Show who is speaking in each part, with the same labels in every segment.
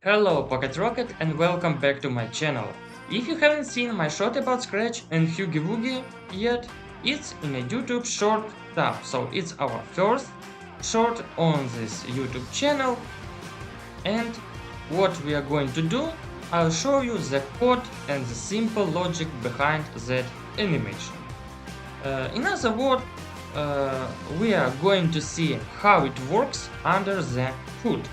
Speaker 1: Hello Pocket Rocket and welcome back to my channel. If you haven't seen my short about Scratch and Huggy Wuggy yet, it's in a YouTube short tab, so it's our first short on this YouTube channel. And what we are going to do, I'll show you the code and the simple logic behind that animation. In other words, we are going to see how it works under the hood.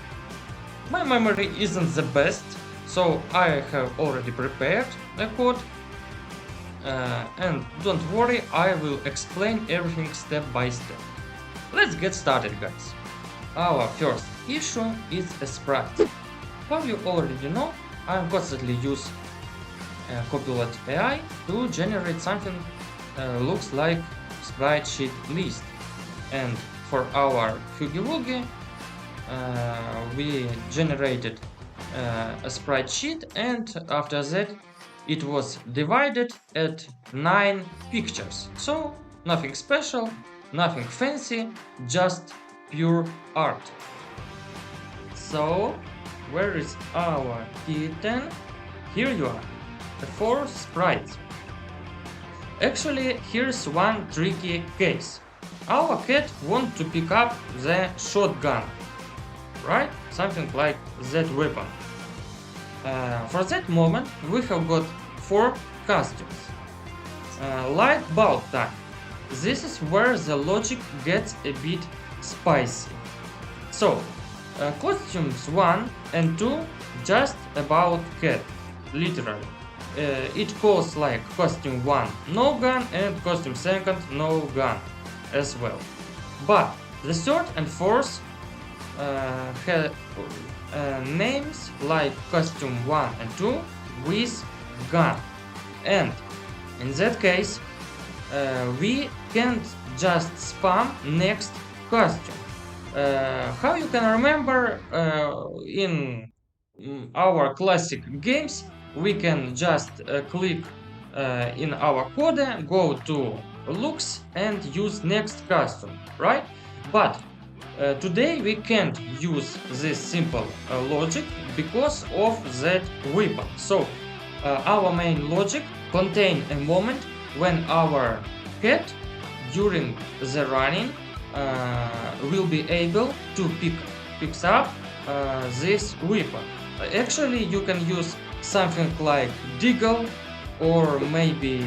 Speaker 1: My memory isn't the best, so I have already prepared the code. And don't worry, I will explain everything step by step. Let's get started, guys. Our first issue is a sprite. How you already know, I constantly use Copilot AI to generate something looks like sprite sheet list. And for our Huggy Wuggy, we generated a sprite sheet, and after that it was divided at 9 pictures. So nothing special, nothing fancy, just pure art. So where is our kitten? Here you are, the 4 sprites. Actually, here's one tricky case. Our cat wants to pick up the shotgun, right? Something like that weapon. For that moment, we have got 4 costumes. Light bulb time. This is where the logic gets a bit spicy. So, costumes 1 and 2 just about cat, literally. It calls like costume 1 no gun and costume 2 no gun as well. But the 3rd and 4th have names like costume 1 and 2 with gun, and in that case we can't just spam next costume. How you can remember, in our classic games we can just click in our code, go to looks and use next costume, right? But today we can't use this simple logic because of that weapon. So our main logic contains a moment when our cat during the running will be able to pick up this weapon. Actually, you can use something like deagle or maybe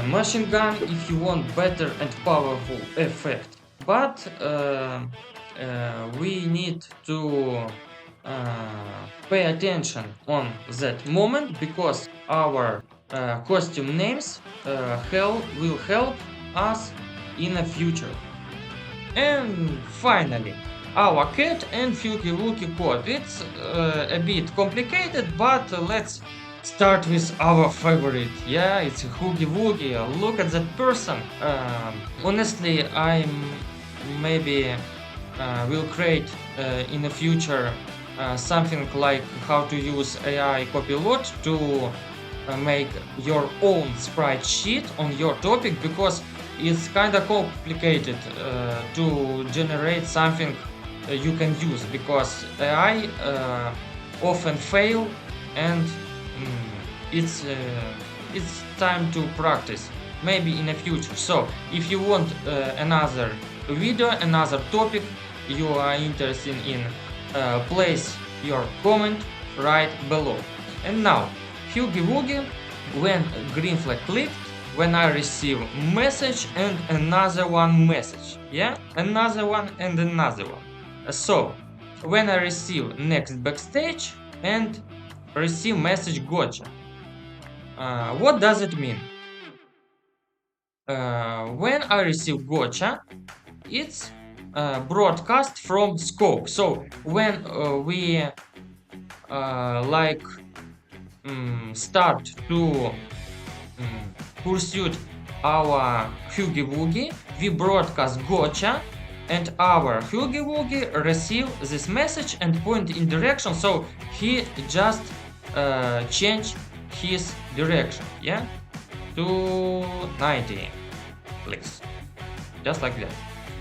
Speaker 1: machine gun if you want better and powerful effect. But we need to pay attention on that moment because our costume names will help us in the future. And finally, our cat and Huggy Wuggy code. It's a bit complicated, but let's start with our favorite. Yeah, it's Huggy Wuggy. Look at that person. Honestly, I maybe will create in the future something like how to use AI Copilot to make your own sprite sheet on your topic, because it's kind of complicated to generate something you can use, because AI often fail, and it's time to practice maybe in the future. So if you want another video, another topic you are interested in, place your comment right below. And now Huggy Wuggy, when green flag clicked, when I receive message and another one message, yeah, another one and another one. So when I receive next backstage and receive message gotcha, what does it mean? When I receive gotcha, it's broadcast from scope. So when we start to pursue our Huggy Wuggy, we broadcast gotcha, and our Huggy Wuggy receive this message and point in direction, so he just change his direction, yeah, to 90, please, just like that,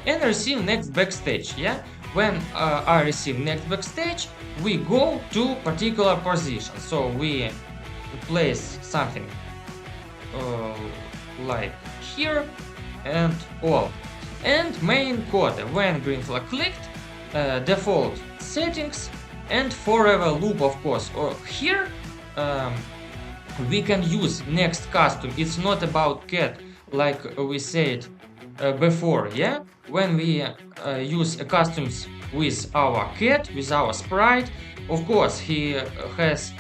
Speaker 1: and receive next backstage. Yeah, when I receive next backstage, we go to particular position. So we place something uh, like here and all. And main code, when green flag clicked, default settings and forever loop, of course. Or here we can use next custom. It's not about cat like we said before, yeah? When we use customs with our cat, with our sprite, of course he has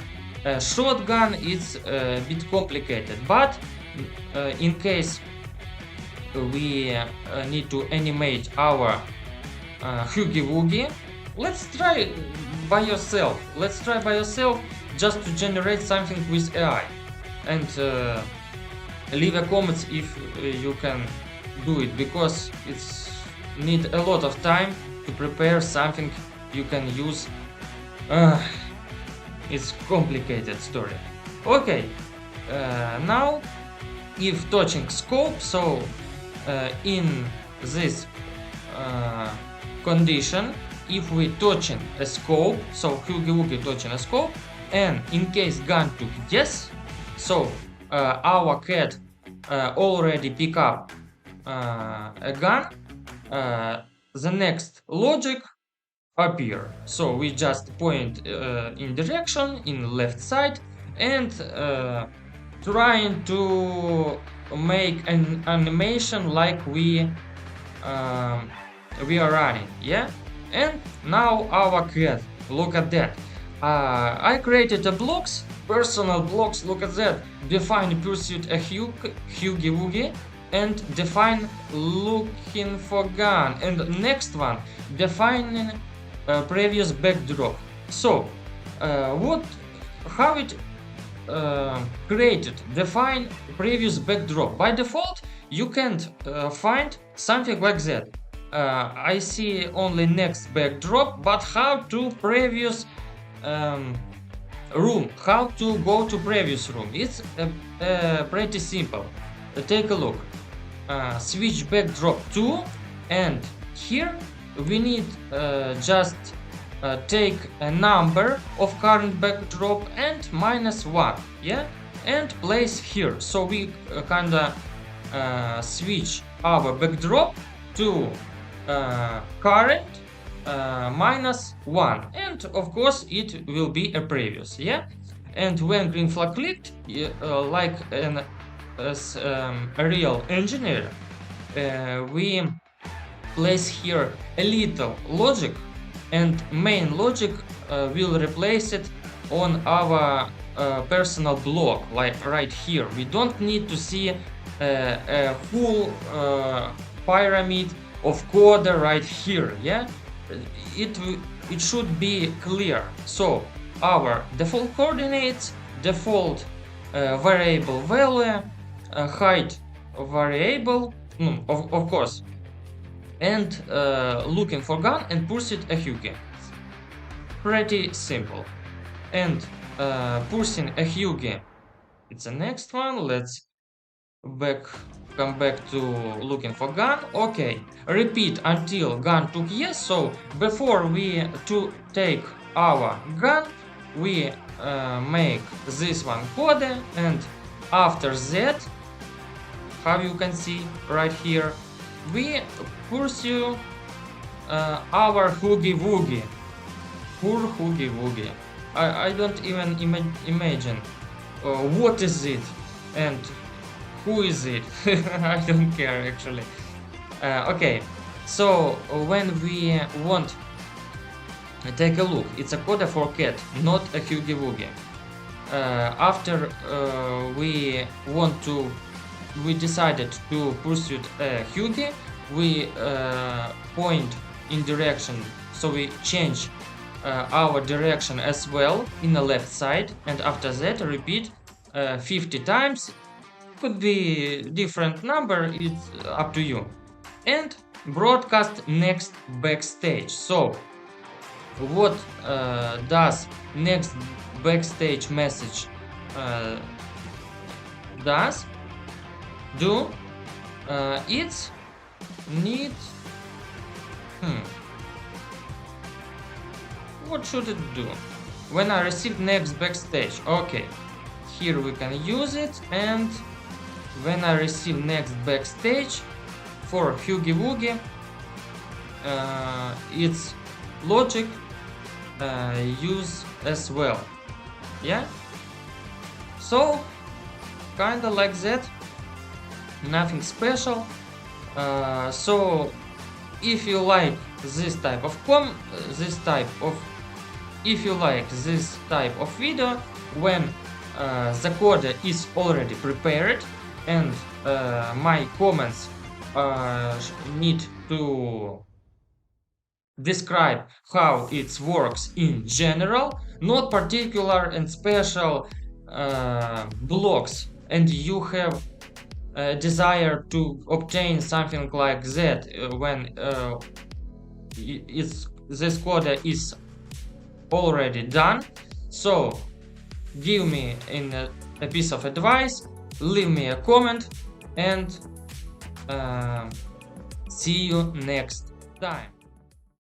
Speaker 1: a shotgun, it's a bit complicated, but in case we need to animate our Huggy Wuggy, let's try by yourself. Let's try by yourself just to generate something with AI, and leave a comment if you can do it, because it's need a lot of time to prepare something you can use. It's complicated story. Okay, now if touching scope, so in this condition, if we touching a scope, so Huggy Wuggy touching a scope, and in case gun took yes, so our cat already pick up a gun, the next logic appear. So we just point in direction in left side and trying to make an animation like we are running, yeah. And now our cat, look at that. I created a blocks, personal blocks, look at that. Define pursuit a Huggy Wuggy, and define looking for gun, and next one define previous backdrop. So how it created define previous backdrop. By default you can't find something like that. I see only next backdrop, but how to previous room, how to go to previous room, it's pretty simple. Take a look. Switch backdrop 2, and here we need just take a number of current backdrop and -1, yeah, and place here. So we kinda switch our backdrop to current -1, and of course it will be a previous, yeah. And when green flag clicked, like a real engineer, we place here a little logic, and main logic will replace it on our personal block, like right here. We don't need to see a full pyramid of code right here, yeah. It should be clear. So our default coordinates, default variable value, height variable, of course, and looking for gun and pursuit a Huggy. Pretty simple. And pursuing a Huggy, it's the next one. Let's come back to looking for gun. Okay, repeat until gun took yes. So before we to take our gun, we make this one code, and after that, how you can see right here, we pursue our Huggy Wuggy. Poor Huggy Wuggy. I don't even imagine what is it and who is it. I don't care actually. Okay, so when we want take a look, it's a code for cat, not a Huggy Wuggy. After we decided to pursue a Huggy, we point in direction, so we change our direction as well in the left side, and after that repeat 50 times. Could be different number, it's up to you. And broadcast next backstage. So what does next backstage message do? It's need what should it do? When I receive next backstage, okay, here we can use it, and when I receive next backstage for Huggy Wuggy, its logic use as well. Yeah, so kinda like that, nothing special. So if you like this type of if you like this type of video when the code is already prepared and my comments need to describe how it works in general, not particular and special blocks, and you have a desire to obtain something like that when this code is already done. So give me a piece of advice, leave me a comment, and see you next time.